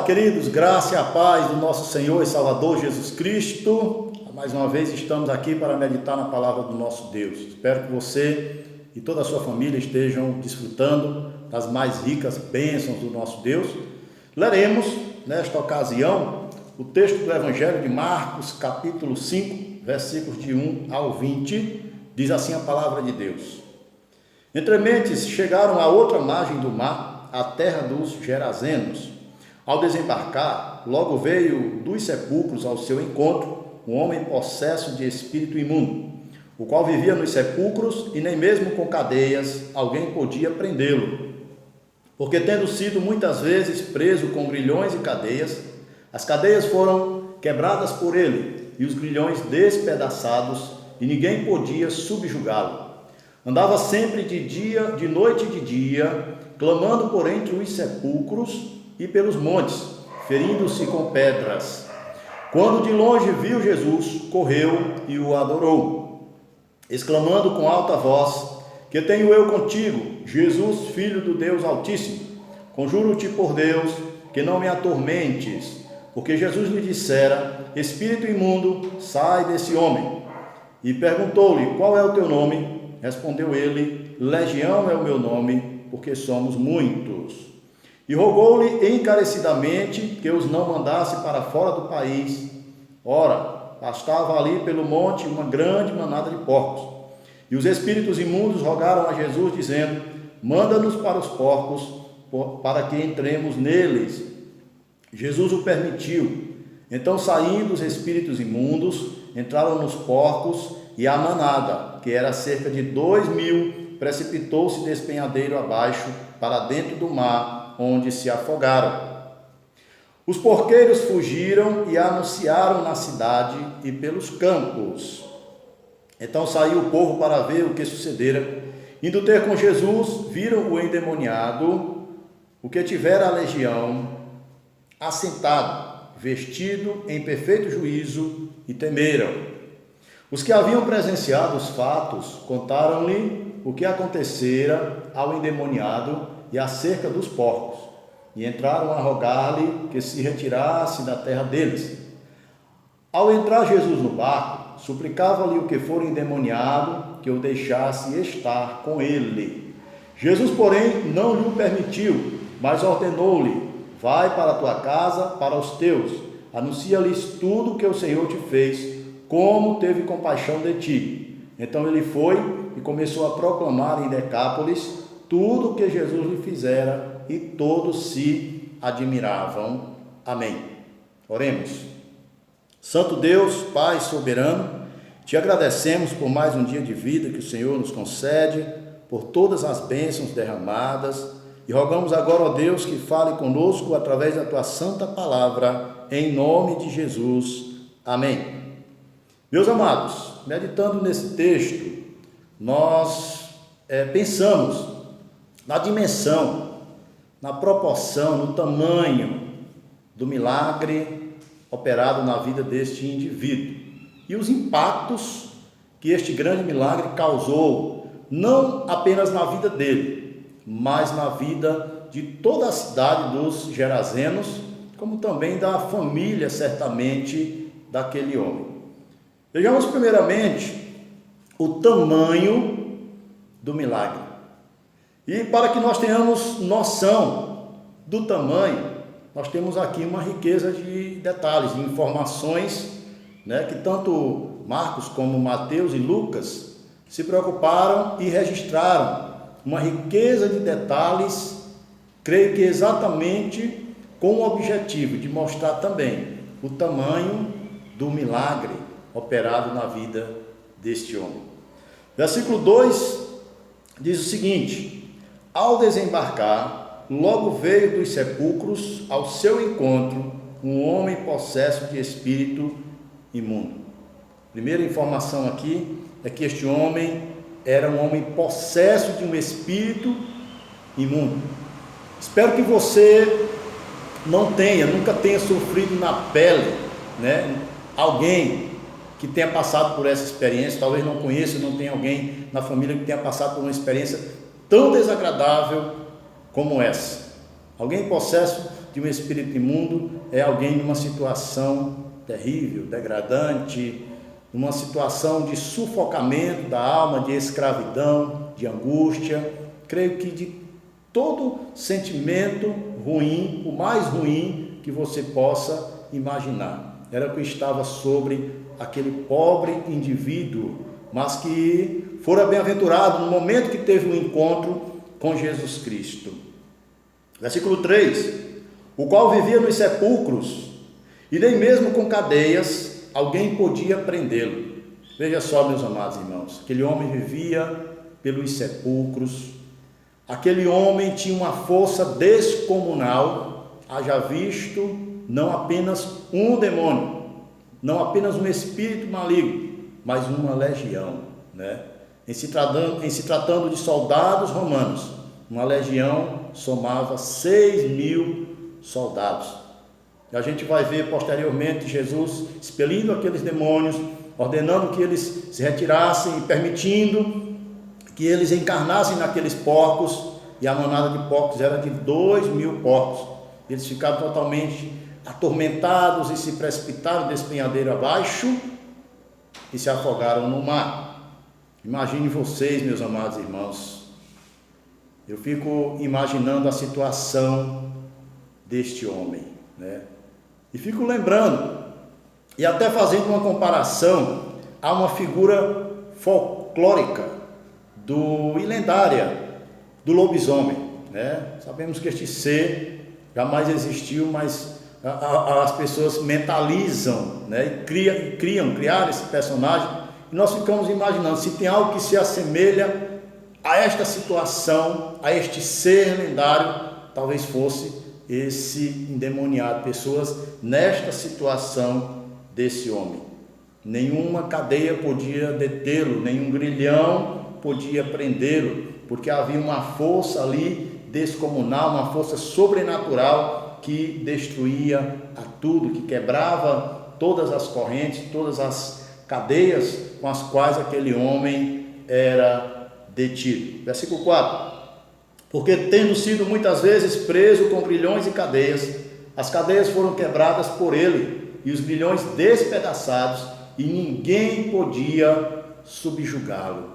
queridos, graça e a paz do nosso Senhor e Salvador Jesus Cristo. Mais uma vez estamos aqui para meditar na palavra do nosso Deus. Espero que você e toda a sua família estejam desfrutando das mais ricas bênçãos do nosso Deus. Leremos, nesta ocasião, o texto do Evangelho de Marcos, capítulo 5, versículos de 1 ao 20, diz assim a palavra de Deus. Entrementes chegaram à outra margem do mar, a terra dos Gerazenos. Ao desembarcar, logo veio dos sepulcros ao seu encontro um homem possesso de espírito imundo, o qual vivia nos sepulcros e nem mesmo com cadeias alguém podia prendê-lo, porque tendo sido muitas vezes preso com grilhões e cadeias, as cadeias foram quebradas por ele e os grilhões despedaçados e ninguém podia subjugá-lo. Andava sempre de dia, de noite e de dia, clamando por entre os sepulcros e pelos montes, ferindo-se com pedras. Quando de longe viu Jesus, correu e o adorou, exclamando com alta voz: Que tenho eu contigo, Jesus, Filho do Deus Altíssimo? Conjuro-te por Deus, que não me atormentes. Porque Jesus lhe dissera: Espírito imundo, sai desse homem. E perguntou-lhe: Qual é o teu nome? Respondeu ele: Legião é o meu nome, porque somos muitos. E rogou-lhe encarecidamente que os não mandasse para fora do país. Ora, pastava ali pelo monte uma grande manada de porcos. E os espíritos imundos rogaram a Jesus, dizendo: Manda-nos para os porcos, para que entremos neles. Jesus o permitiu. Então, saindo os espíritos imundos, entraram nos porcos, e a manada, que era cerca de 2.000, precipitou-se de despenhadeiro abaixo, para dentro do mar, onde se afogaram. Os porqueiros fugiram e anunciaram na cidade e pelos campos. Então saiu o povo para ver o que sucedera. Indo ter com Jesus, viram o endemoniado, o que tivera a legião, assentado, vestido em perfeito juízo, e temeram. Os que haviam presenciado os fatos contaram-lhe o que acontecera ao endemoniado e acerca dos porcos, e entraram a rogar-lhe que se retirasse da terra deles. Ao entrar Jesus no barco, suplicava-lhe o que for endemoniado que o deixasse estar com ele. Jesus, porém, não lhe permitiu, mas ordenou-lhe: Vai para a tua casa, para os teus, anuncia-lhes tudo o que o Senhor te fez, como teve compaixão de ti. Então ele foi e começou a proclamar em Decápolis tudo o que Jesus lhe fizera, e todos se admiravam. Amém. Oremos. Santo Deus, Pai soberano, te agradecemos por mais um dia de vida que o Senhor nos concede, por todas as bênçãos derramadas, e rogamos agora, ó Deus, que fale conosco através da tua santa palavra, em nome de Jesus. Amém. Meus amados, meditando nesse texto, nós pensamos na dimensão, na proporção, no tamanho do milagre operado na vida deste indivíduo e os impactos que este grande milagre causou, não apenas na vida dele, mas na vida de toda a cidade dos Gerazenos, como também da família, certamente, daquele homem. Vejamos primeiramente o tamanho do milagre. E para que nós tenhamos noção do tamanho, nós temos aqui uma riqueza de detalhes, de informações, que tanto Marcos como Mateus e Lucas se preocuparam e registraram uma riqueza de detalhes, creio que exatamente com o objetivo de mostrar também o tamanho do milagre operado na vida deste homem. Versículo 2 diz o seguinte: Ao desembarcar, logo veio dos sepulcros ao seu encontro um homem possesso de espírito imundo. Primeira informação aqui é que este homem era um homem possesso de um espírito imundo. Espero que você nunca tenha sofrido na pele, alguém que tenha passado por essa experiência. Talvez não conheça, não tenha alguém na família que tenha passado por uma experiência tão desagradável como essa. Alguém possesso de um espírito imundo é alguém numa situação terrível, degradante, numa situação de sufocamento da alma, de escravidão, de angústia. Creio que de todo sentimento ruim, o mais ruim que você possa imaginar, era o que estava sobre aquele pobre indivíduo, mas que fora bem-aventurado no momento que teve um encontro com Jesus Cristo. Versículo 3: o qual vivia nos sepulcros, e nem mesmo com cadeias alguém podia prendê-lo. Veja só, meus amados irmãos, aquele homem vivia pelos sepulcros, aquele homem tinha uma força descomunal, haja visto não apenas um demônio, não apenas um espírito maligno, mas uma legião, né? Em se tratando de soldados romanos, uma legião somava 6.000 soldados. E a gente vai ver posteriormente Jesus expelindo aqueles demônios, ordenando que eles se retirassem e permitindo que eles encarnassem naqueles porcos, e a manada de porcos era de 2.000 porcos. Eles ficaram totalmente atormentados e se precipitaram desse penhadeiro abaixo e se afogaram no mar. Imagine vocês, meus amados irmãos, eu fico imaginando a situação deste homem, né? E fico lembrando, e até fazendo uma comparação a uma figura folclórica e lendária do lobisomem, né? Sabemos que este ser jamais existiu, mas as pessoas mentalizam, né? E criaram esse personagem, e nós ficamos imaginando se tem algo que se assemelha a esta situação, a este ser lendário, talvez fosse esse endemoniado, pessoas nesta situação desse homem. Nenhuma cadeia podia detê-lo, nenhum grilhão podia prendê-lo, porque havia uma força ali descomunal, uma força sobrenatural que destruía a tudo, que quebrava todas as correntes, todas as cadeias com as quais aquele homem era detido. Versículo 4: porque tendo sido muitas vezes preso com grilhões e cadeias, as cadeias foram quebradas por ele, e os grilhões despedaçados, e ninguém podia subjugá-lo.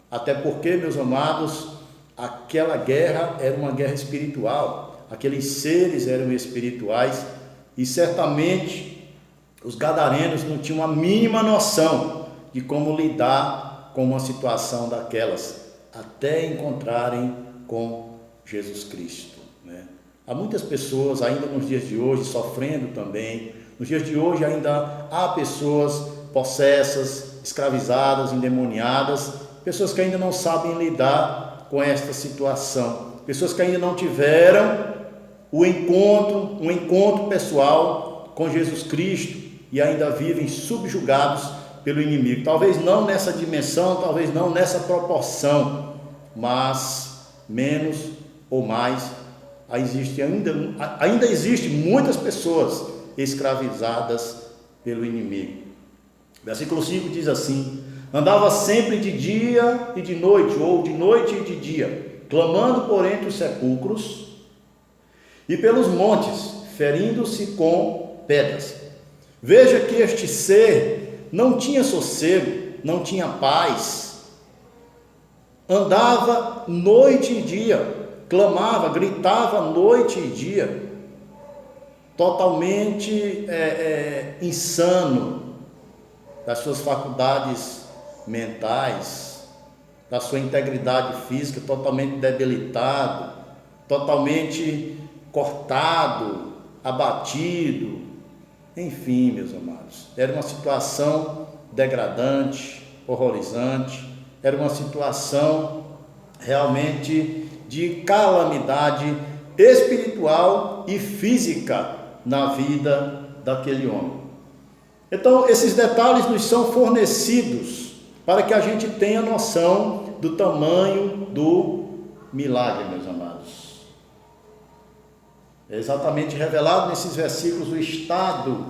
Até porque, meus amados, aquela guerra era uma guerra espiritual, aqueles seres eram espirituais, e certamente os gadarenos não tinham a mínima noção de como lidar com uma situação daquelas, até encontrarem com Jesus Cristo, né? Há muitas pessoas ainda nos dias de hoje sofrendo também. Nos dias de hoje ainda há pessoas possessas, escravizadas, endemoniadas, pessoas que ainda não sabem lidar com esta situação, pessoas que ainda não tiveram um encontro pessoal com Jesus Cristo e ainda vivem subjugados pelo inimigo. Talvez não nessa dimensão, talvez não nessa proporção, mas menos ou mais, ainda existe muitas pessoas escravizadas pelo inimigo. Versículo 5 diz assim: andava sempre de dia e de noite, ou de noite e de dia, clamando por entre os sepulcros e pelos montes, ferindo-se com pedras. Veja que este ser não tinha sossego, não tinha paz, andava noite e dia, clamava, gritava noite e dia, totalmente insano das suas faculdades mentais, da sua integridade física, totalmente debilitado, totalmente cortado, abatido, enfim, meus amados, era uma situação degradante, horrorizante, era uma situação realmente de calamidade espiritual e física na vida daquele homem. Então, esses detalhes nos são fornecidos para que a gente tenha noção do tamanho do milagre, meus amados. É exatamente revelado nesses versículos o estado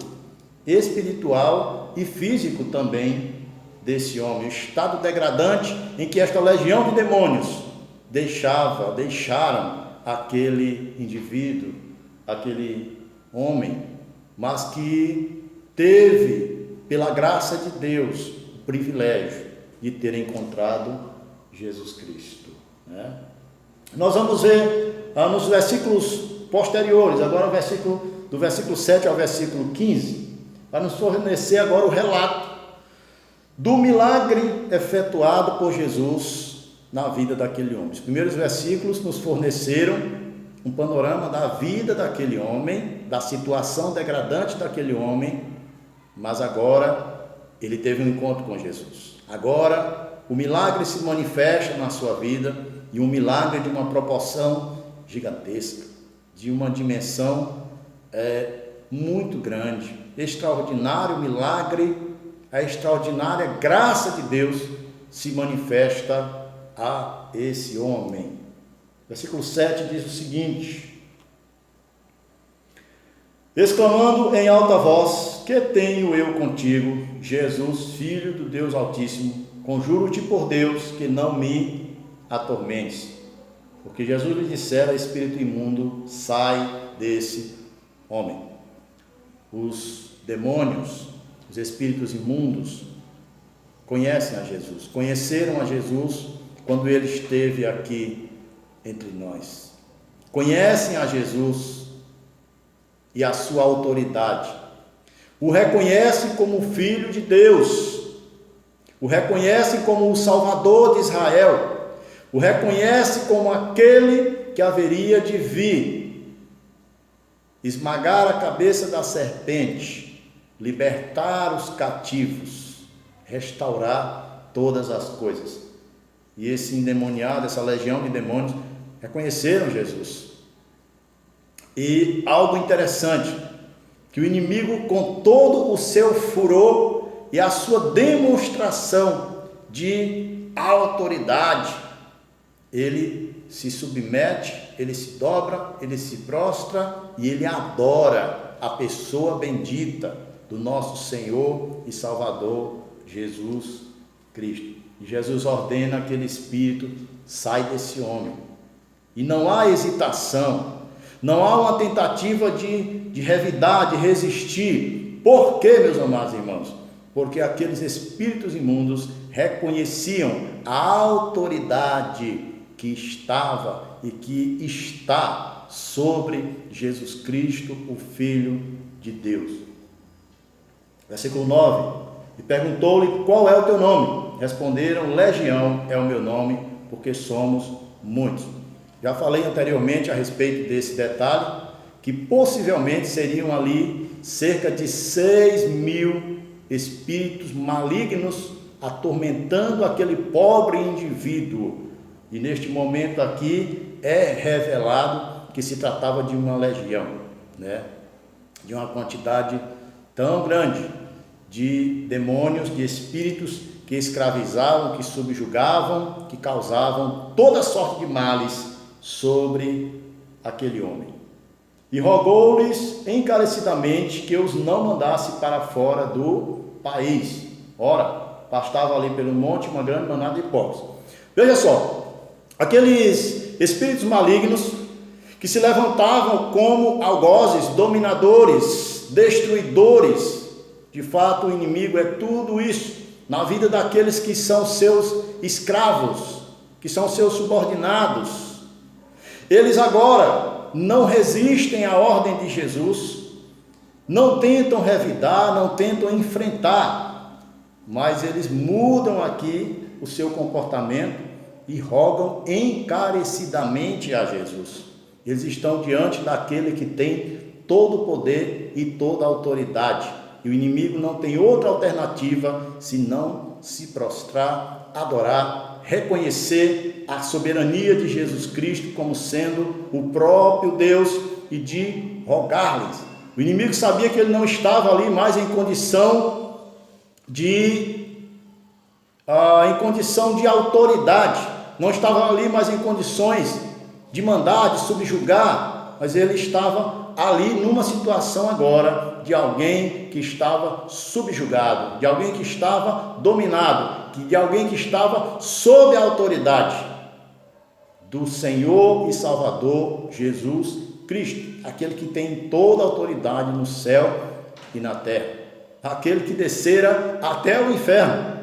espiritual e físico também desse homem, o estado degradante em que esta legião de demônios deixaram aquele indivíduo, aquele homem, mas que teve, pela graça de Deus, o privilégio de ter encontrado Jesus Cristo, né? Nós vamos ver nos versículos posteriores, agora do versículo 7 ao versículo 15, para nos fornecer agora o relato do milagre efetuado por Jesus na vida daquele homem. Os primeiros versículos nos forneceram um panorama da vida daquele homem, da situação degradante daquele homem, mas agora ele teve um encontro com Jesus. Agora o milagre se manifesta na sua vida, e um milagre de uma proporção gigantesca, de uma dimensão muito grande, extraordinário milagre, a extraordinária graça de Deus se manifesta a esse homem. Versículo 7 diz o seguinte: exclamando em alta voz: que tenho eu contigo, Jesus, Filho do Deus Altíssimo? Conjuro-te por Deus que não me atormentes. Porque Jesus lhe dissera: espírito imundo, sai desse homem. Os demônios, os espíritos imundos, conhecem a Jesus, conheceram a Jesus quando ele esteve aqui entre nós. Conhecem a Jesus e a sua autoridade. O reconhecem como Filho de Deus. O reconhecem como o Salvador de Israel. O reconhece como aquele que haveria de vir, esmagar a cabeça da serpente, libertar os cativos, restaurar todas as coisas. E esse endemoniado, essa legião de demônios, reconheceram Jesus. E algo interessante, que o inimigo, com todo o seu furor e a sua demonstração de autoridade, ele se submete, ele se dobra, ele se prostra e ele adora a pessoa bendita do nosso Senhor e Salvador Jesus Cristo. E Jesus ordena que aquele espírito sai desse homem. E não há hesitação, não há uma tentativa de revidar, de resistir. Por quê, meus amados irmãos? Porque aqueles espíritos imundos reconheciam a autoridade que estava e que está sobre Jesus Cristo, o Filho de Deus. Versículo 9: e perguntou-lhe: qual é o teu nome? Responderam: Legião é o meu nome, porque somos muitos. Já falei anteriormente a respeito desse detalhe, que possivelmente seriam ali cerca de 6.000 espíritos malignos atormentando aquele pobre indivíduo. E neste momento aqui é revelado que se tratava de uma legião, né? De uma quantidade tão grande de demônios, de espíritos que escravizavam, que subjugavam, que causavam toda sorte de males sobre aquele homem. E rogou-lhes encarecidamente que os não mandasse para fora do país. Ora, pastava ali pelo monte uma grande manada de porcos. Veja só, aqueles espíritos malignos que se levantavam como algozes, dominadores, destruidores. De fato, o inimigo é tudo isso na vida daqueles que são seus escravos, que são seus subordinados. Eles agora não resistem à ordem de Jesus, não tentam revidar, não tentam enfrentar, mas eles mudam aqui o seu comportamento e rogam encarecidamente a Jesus. Eles estão diante daquele que tem todo o poder e toda a autoridade, e o inimigo não tem outra alternativa senão se prostrar, adorar, reconhecer a soberania de Jesus Cristo como sendo o próprio Deus e de rogar-lhes. O inimigo sabia que ele não estava ali mais em condição de autoridade, não estava ali mais em condições de mandar, de subjugar, mas ele estava ali numa situação agora de alguém que estava subjugado, de alguém que estava dominado, de alguém que estava sob a autoridade do Senhor e Salvador Jesus Cristo, aquele que tem toda a autoridade no céu e na terra, aquele que descera até o inferno,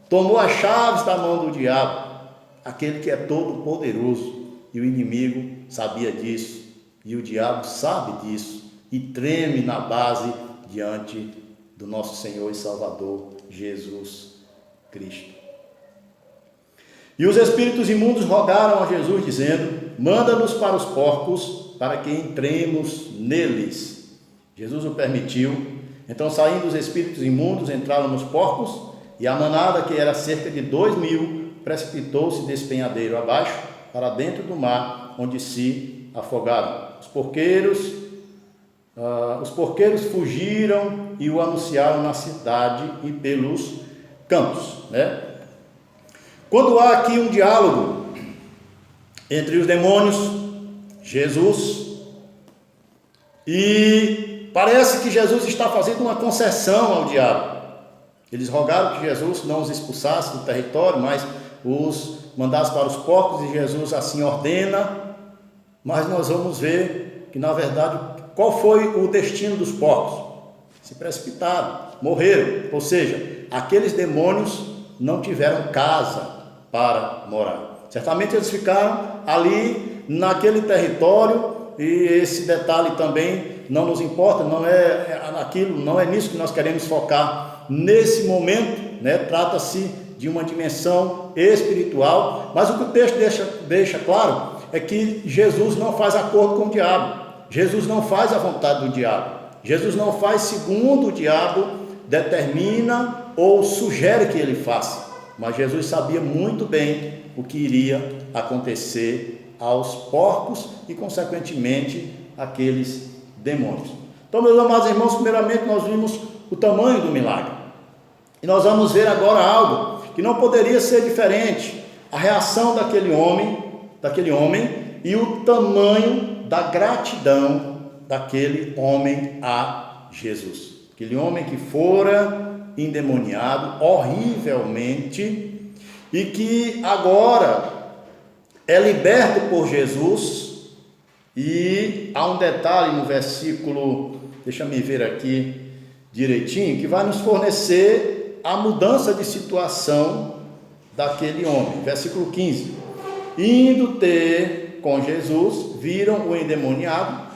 tomou as chaves da mão do diabo, aquele que é todo poderoso, e o inimigo sabia disso, e o diabo sabe disso, e treme na base diante do nosso Senhor e Salvador Jesus Cristo. E os espíritos imundos rogaram a Jesus, dizendo: manda-nos para os porcos, para que entremos neles. Jesus o permitiu. Então, saindo os espíritos imundos, entraram nos porcos, e a manada, que era cerca de 2.000, precipitou-se desse penhadeiro abaixo, para dentro do mar, onde se afogaram. Os porqueiros fugiram e o anunciaram na cidade e pelos campos, né? Quando há aqui um diálogo entre os demônios, Jesus, e parece que Jesus está fazendo uma concessão ao diabo. Eles rogaram que Jesus não os expulsasse do território, mas os mandasse para os porcos, e Jesus assim ordena. Mas nós vamos ver que, na verdade, qual foi o destino dos porcos? Se precipitaram, morreram. Ou seja, aqueles demônios não tiveram casa para morar. Certamente eles ficaram ali naquele território, e esse detalhe também não nos importa, não é nisso que nós queremos focar nesse momento, né? Trata-se de uma dimensão espiritual, mas o que o texto deixa claro é que Jesus não faz acordo com o diabo, Jesus não faz a vontade do diabo, Jesus não faz segundo o diabo determina ou sugere que ele faça, mas Jesus sabia muito bem o que iria acontecer aos porcos e, consequentemente, aqueles demônios. Então, meus amados irmãos, primeiramente nós vimos o tamanho do milagre, e nós vamos ver agora algo que não poderia ser diferente: a reação daquele homem e o tamanho da gratidão daquele homem a Jesus. Aquele homem que fora endemoniado horrivelmente e que agora é liberto por Jesus. E há um detalhe no versículo, deixa me ver aqui direitinho, que vai nos fornecer a mudança de situação daquele homem. Versículo 15: indo ter com Jesus, viram o endemoniado,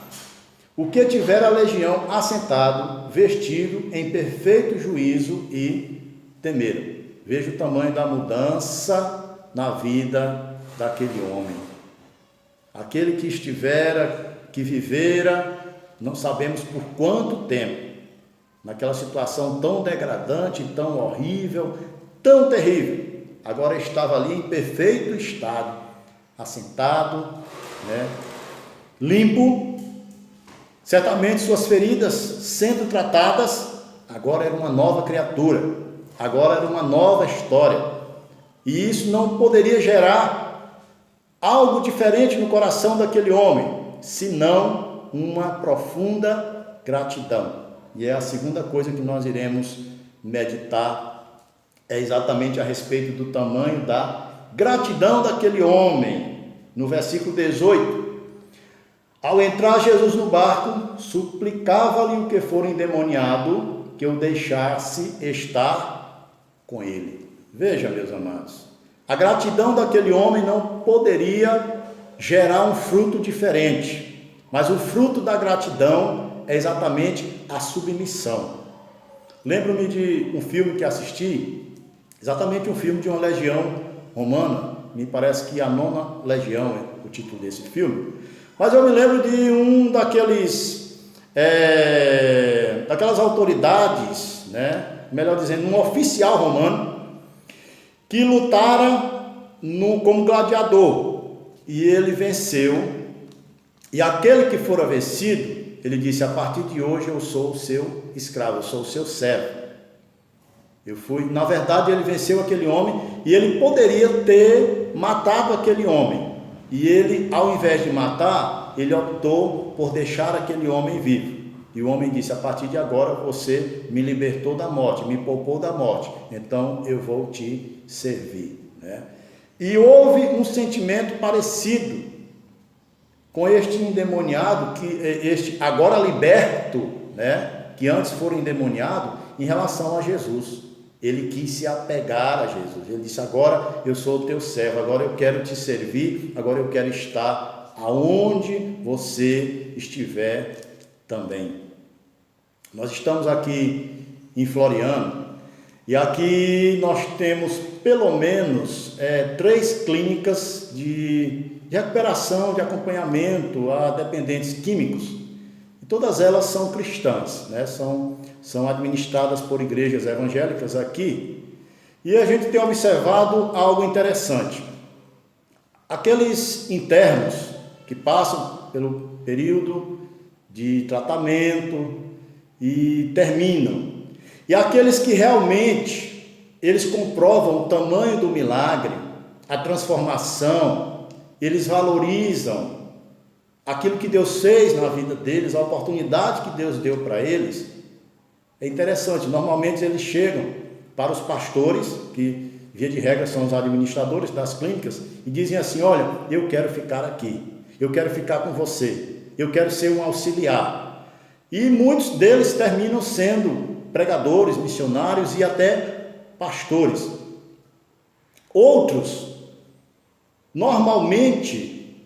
o que tivera a legião, assentado, vestido em perfeito juízo, e temeram. Veja o tamanho da mudança na vida daquele homem. Aquele que vivera, não sabemos por quanto tempo, naquela situação tão degradante, tão horrível, tão terrível, agora estava ali em perfeito estado, assentado, né, limpo, certamente suas feridas sendo tratadas. Agora era uma nova criatura, agora era uma nova história, e isso não poderia gerar algo diferente no coração daquele homem, senão uma profunda gratidão. E é a segunda coisa que nós iremos meditar, é exatamente a respeito do tamanho da gratidão daquele homem. No versículo 18: ao entrar Jesus no barco, suplicava-lhe o que for endemoniado que o deixasse estar com ele. Veja, meus amados, a gratidão daquele homem não poderia gerar um fruto diferente, mas o fruto da gratidão é exatamente a submissão. Lembro-me de um filme que assisti, exatamente um filme de uma legião romana, me parece que a 9ª Legião é o título desse filme, mas eu me lembro de um daquelas autoridades, né? Melhor dizendo, um oficial romano, que lutara como gladiador, e ele venceu, e aquele que fora vencido, ele disse: a partir de hoje eu sou o seu escravo, eu sou o seu servo. Na verdade, ele venceu aquele homem, e ele poderia ter matado aquele homem, e ele, ao invés de matar, ele optou por deixar aquele homem vivo. E o homem disse: a partir de agora você me libertou da morte, me poupou da morte, então eu vou te servir, né? E houve um sentimento parecido com este endemoniado, este agora liberto, né, que antes fora endemoniado, em relação a Jesus. Ele quis se apegar a Jesus. Ele disse: agora eu sou o teu servo, agora eu quero te servir, agora eu quero estar aonde você estiver também. Nós estamos aqui em Floriano e aqui nós temos pelo menos 3 clínicas de recuperação, de acompanhamento a dependentes químicos. E todas elas são cristãs, né? São administradas por igrejas evangélicas aqui. E a gente tem observado algo interessante. Aqueles internos que passam pelo período de tratamento e terminam. E aqueles que realmente eles comprovam o tamanho do milagre, a transformação, eles valorizam aquilo que Deus fez na vida deles, a oportunidade que Deus deu para eles. É interessante, normalmente eles chegam para os pastores, que via de regra são os administradores das clínicas, e dizem assim: olha, eu quero ficar aqui, eu quero ficar com você, eu quero ser um auxiliar. E muitos deles terminam sendo pregadores, missionários e até pastores. Outros, normalmente,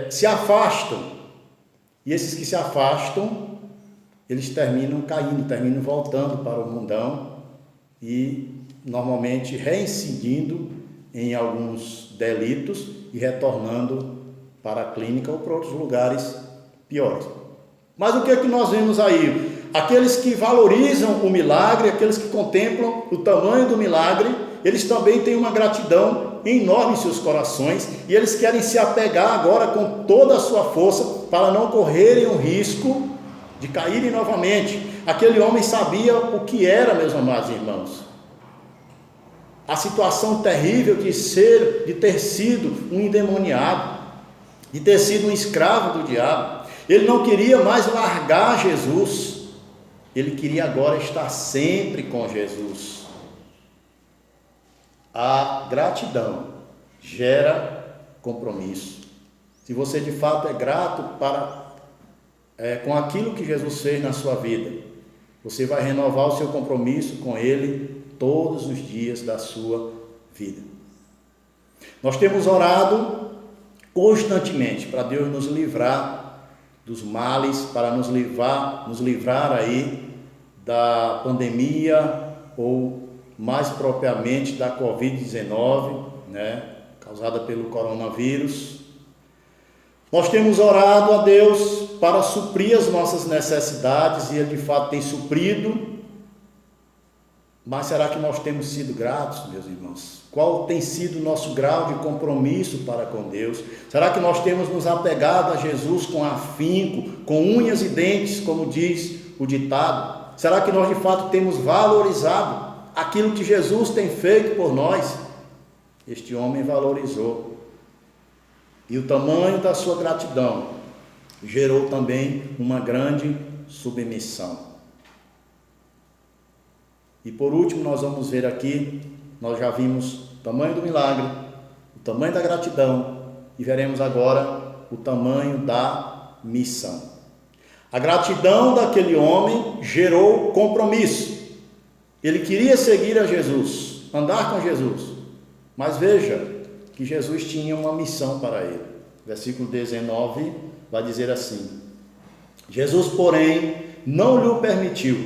se afastam. E esses que se afastam, eles terminam caindo, terminam voltando para o mundão e, normalmente, reincidindo em alguns delitos e retornando para a clínica ou para outros lugares piores. Mas o que é que nós vemos aí? Aqueles que valorizam o milagre, aqueles que contemplam o tamanho do milagre, eles também têm uma gratidão enorme em seus corações e eles querem se apegar agora com toda a sua força para não correrem o risco de caírem novamente. Aquele homem sabia o que era, meus amados irmãos, a situação terrível de ter sido um endemoniado, de ter sido um escravo do diabo. Ele não queria mais largar Jesus. Ele queria agora estar sempre com Jesus. A gratidão gera compromisso. Se você de fato é grato com aquilo que Jesus fez na sua vida, você vai renovar o seu compromisso com Ele todos os dias da sua vida. Nós temos orado constantemente para Deus nos livrar dos males, para nos livrar aí da pandemia, ou mais propriamente da Covid-19, né, causada pelo coronavírus. Nós temos orado a Deus para suprir as nossas necessidades, e Ele de fato tem suprido. Mas será que nós temos sido gratos, meus irmãos? Qual tem sido o nosso grau de compromisso para com Deus? Será que nós temos nos apegado a Jesus com afinco, com unhas e dentes, como diz o ditado? Será que nós de fato temos valorizado aquilo que Jesus tem feito por nós? Este homem valorizou. E o tamanho da sua gratidão gerou também uma grande submissão. E por último, nós vamos ver aqui, nós já vimos o tamanho do milagre, o tamanho da gratidão, e veremos agora o tamanho da missão. A gratidão daquele homem gerou compromisso. Ele queria seguir a Jesus, andar com Jesus, mas veja que Jesus tinha uma missão para ele. Versículo 19 vai dizer assim: Jesus, porém, não lhe o permitiu,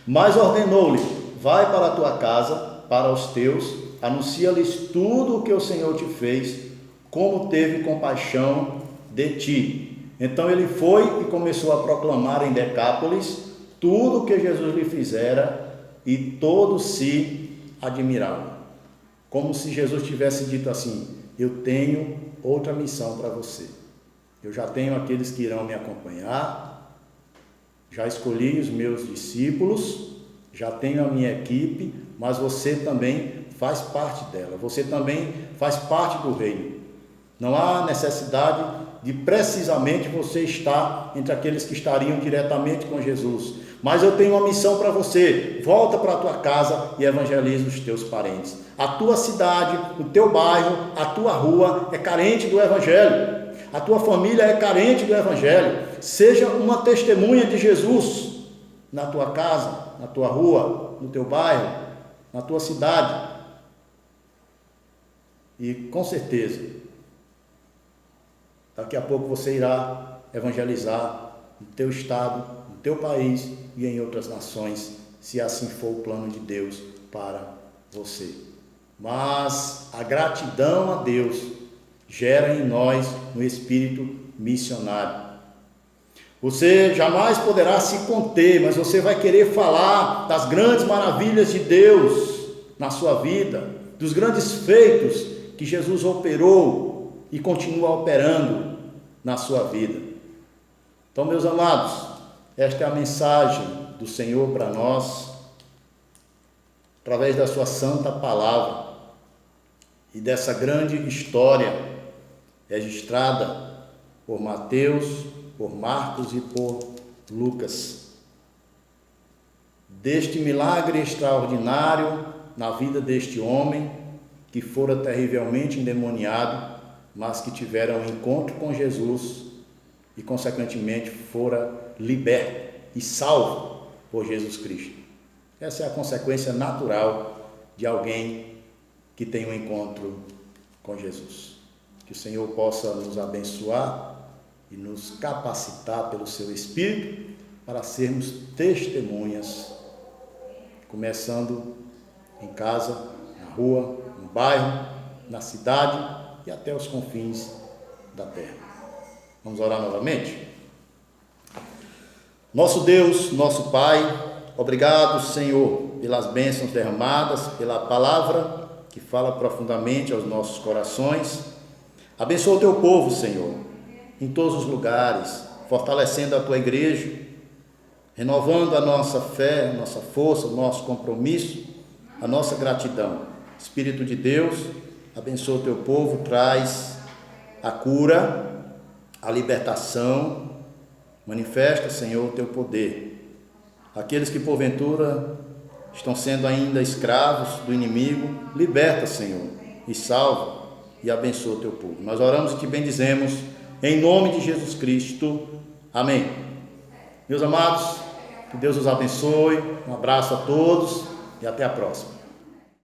mas ordenou-lhe: vai para a tua casa, para os teus, anuncia-lhes tudo o que o Senhor te fez, como teve compaixão de ti. Então ele foi e começou a proclamar em Decápolis tudo o que Jesus lhe fizera, e todos se admiravam. Como se Jesus tivesse dito assim: eu tenho outra missão para você. Eu já tenho aqueles que irão me acompanhar, já escolhi os meus discípulos, já tenho a minha equipe, mas você também faz parte dela, você também faz parte do reino. Não há necessidade de precisamente você estar entre aqueles que estariam diretamente com Jesus, mas eu tenho uma missão para você: volta para a tua casa e evangeliza os teus parentes. A tua cidade, o teu bairro, a tua rua é carente do evangelho. a tua família é carente do Evangelho. Seja uma testemunha de Jesus na tua casa, na tua rua, no teu bairro, na tua cidade. E com certeza, daqui a pouco você irá evangelizar no teu estado, no teu país e em outras nações, se assim for o plano de Deus para você. Mas a gratidão a Deus gera em nós um espírito missionário. Você jamais poderá se conter, mas você vai querer falar das grandes maravilhas de Deus na sua vida, dos grandes feitos que Jesus operou e continua operando na sua vida. Então, meus amados, esta é a mensagem do Senhor para nós, através da sua santa palavra e dessa grande história registrada por Mateus, por Marcos e por Lucas. Deste milagre extraordinário na vida deste homem que fora terrivelmente endemoniado, mas que tivera um encontro com Jesus e, consequentemente, fora liberto e salvo por Jesus Cristo. Essa é a consequência natural de alguém que tem um encontro com Jesus. Que o Senhor possa nos abençoar e nos capacitar pelo seu Espírito para sermos testemunhas, começando em casa, na rua, no bairro, na cidade e até os confins da terra. Vamos orar novamente? Nosso Deus, nosso Pai, obrigado, Senhor, pelas bênçãos derramadas, pela palavra que fala profundamente aos nossos corações. Abençoa o teu povo, Senhor, em todos os lugares, fortalecendo a tua igreja, renovando a nossa fé, a nossa força, o nosso compromisso, a nossa gratidão. Espírito de Deus, abençoa o teu povo, traz a cura, a libertação, manifesta, Senhor, o teu poder. Aqueles que porventura estão sendo ainda escravos do inimigo, liberta, Senhor, e salva e abençoa o teu povo. Nós oramos e te bendizemos em nome de Jesus Cristo. Amém. Meus amados, que Deus os abençoe. Um abraço a todos e até a próxima.